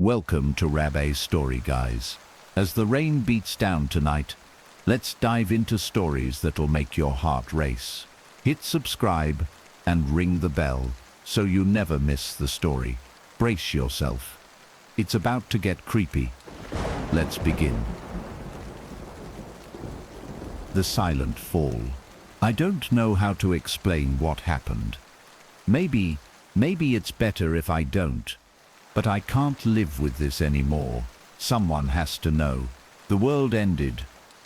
Welcome to Rabbi's Story Guys. As the rain beats down tonight, let's dive into stories that'll make your heart race. Hit subscribe and ring the bell so you never miss the story. Brace yourself. It's about to get creepy. Let's begin. The Silent Fall. I don't know how to explain what happened. Maybe it's better if I don't. But I can't live with this anymore. Someone has to know. The world ended,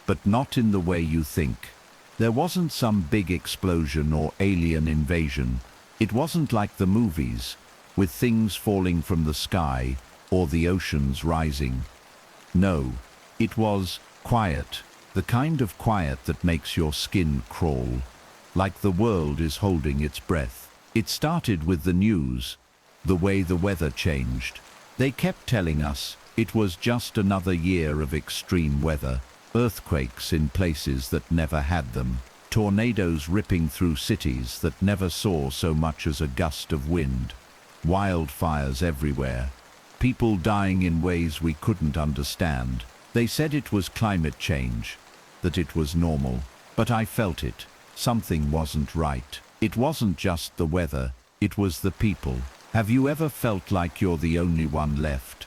but not in the way you think. There wasn't some big explosion or alien invasion. It wasn't like the movies, with things falling from the sky or the oceans rising. No, it was quiet, the kind of quiet that makes your skin crawl, like the world is holding its breath. It started with the news. The way the weather changed. They kept telling us it was just another year of extreme weather, earthquakes in places that never had them, tornadoes ripping through cities that never saw so much as a gust of wind, wildfires everywhere, people dying in ways we couldn't understand. They said it was climate change, that it was normal, but I felt it. Something wasn't right. It wasn't just the weather, it was the people. Have you ever felt like you're the only one left?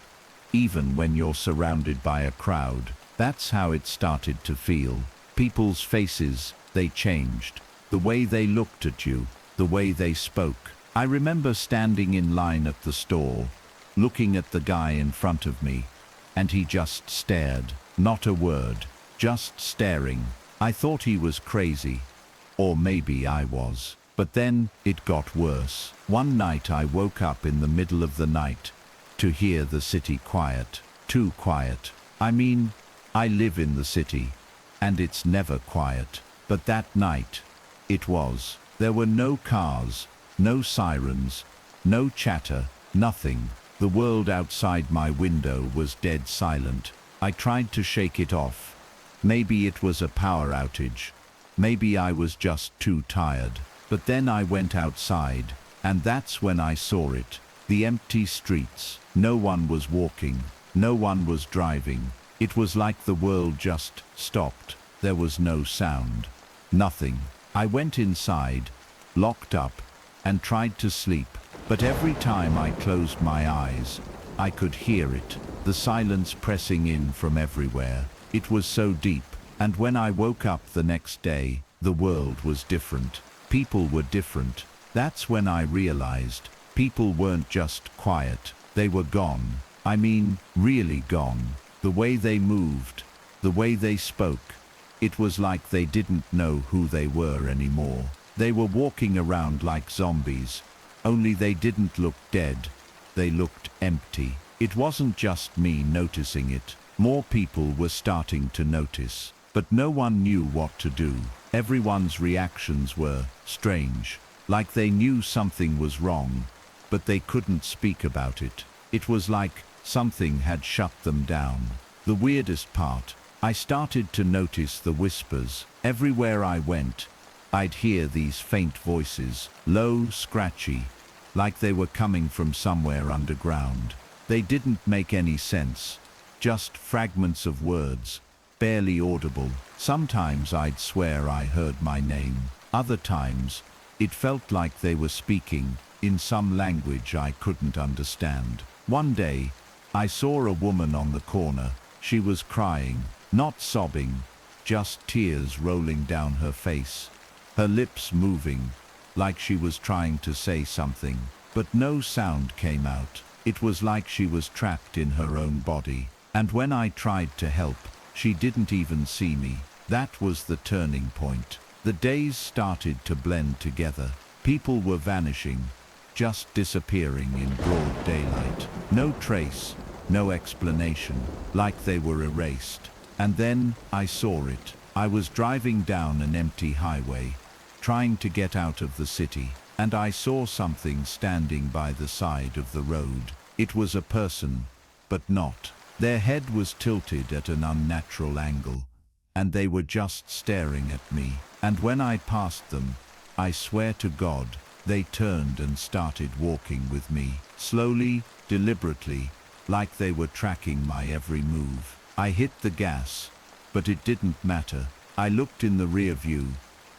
Even when you're surrounded by a crowd. That's how it started to feel. People's faces, they changed. The way they looked at you, the way they spoke. I remember standing in line at the store, looking at the guy in front of me, and he just stared. Not a word, just staring. I thought he was crazy. Or maybe I was. But then, it got worse. One night I woke up in the middle of the night to hear the city quiet. Too quiet. I mean, I live in the city, and it's never quiet. But that night, it was. There were no cars, no sirens, no chatter, nothing. The world outside my window was dead silent. I tried to shake it off. Maybe it was a power outage. Maybe I was just too tired. But then I went outside, and that's when I saw it. The empty streets. No one was walking. No one was driving. It was like the world just stopped. There was no sound. Nothing. I went inside, locked up, and tried to sleep. But every time I closed my eyes, I could hear it. The silence pressing in from everywhere. It was so deep. And when I woke up the next day, the world was different. People were different. That's when I realized people weren't just quiet. They were gone. I mean, really gone. The way they moved, the way they spoke. It was like they didn't know who they were anymore. They were walking around like zombies, only they didn't look dead. They looked empty. It wasn't just me noticing it. More people were starting to notice, but no one knew what to do. Everyone's reactions were strange, like they knew something was wrong, but they couldn't speak about it. It was like something had shut them down. The weirdest part, I started to notice the whispers. Everywhere I went, I'd hear these faint voices, low, scratchy, like they were coming from somewhere underground. They didn't make any sense, just fragments of words, barely audible. Sometimes I'd swear I heard my name. Other times, it felt like they were speaking in some language I couldn't understand. One day, I saw a woman on the corner. She was crying, not sobbing, just tears rolling down her face. Her lips moving, like she was trying to say something, but no sound came out. It was like she was trapped in her own body. And when I tried to help, she didn't even see me. That was the turning point. The days started to blend together. People were vanishing, just disappearing in broad daylight. No trace, no explanation, like they were erased. And then I saw it. I was driving down an empty highway, trying to get out of the city, and I saw something standing by the side of the road. It was a person, but not. Their head was tilted at an unnatural angle, and they were just staring at me. And when I passed them, I swear to God, they turned and started walking with me. Slowly, deliberately, like they were tracking my every move. I hit the gas, but it didn't matter. I looked in the rear view,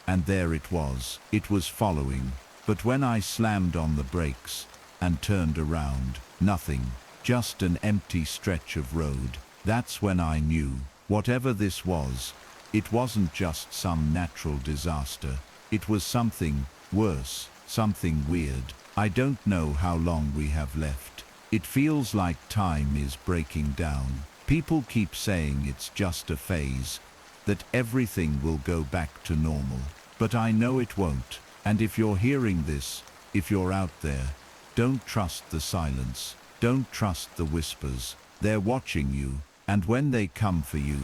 and there it was. It was following, but when I slammed on the brakes and turned around, nothing, just an empty stretch of road. That's when I knew, whatever this was, it wasn't just some natural disaster. It was something worse, something weird. I don't know how long we have left. It feels like time is breaking down. People keep saying it's just a phase, that everything will go back to normal. But I know it won't. And if you're hearing this, if you're out there, don't trust the silence. Don't trust the whispers. They're watching you, and when they come for you,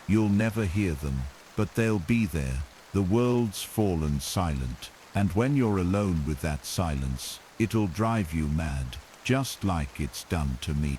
you'll never hear them, but they'll be there. The world's fallen silent, and when you're alone with that silence, it'll drive you mad, just like it's done to me.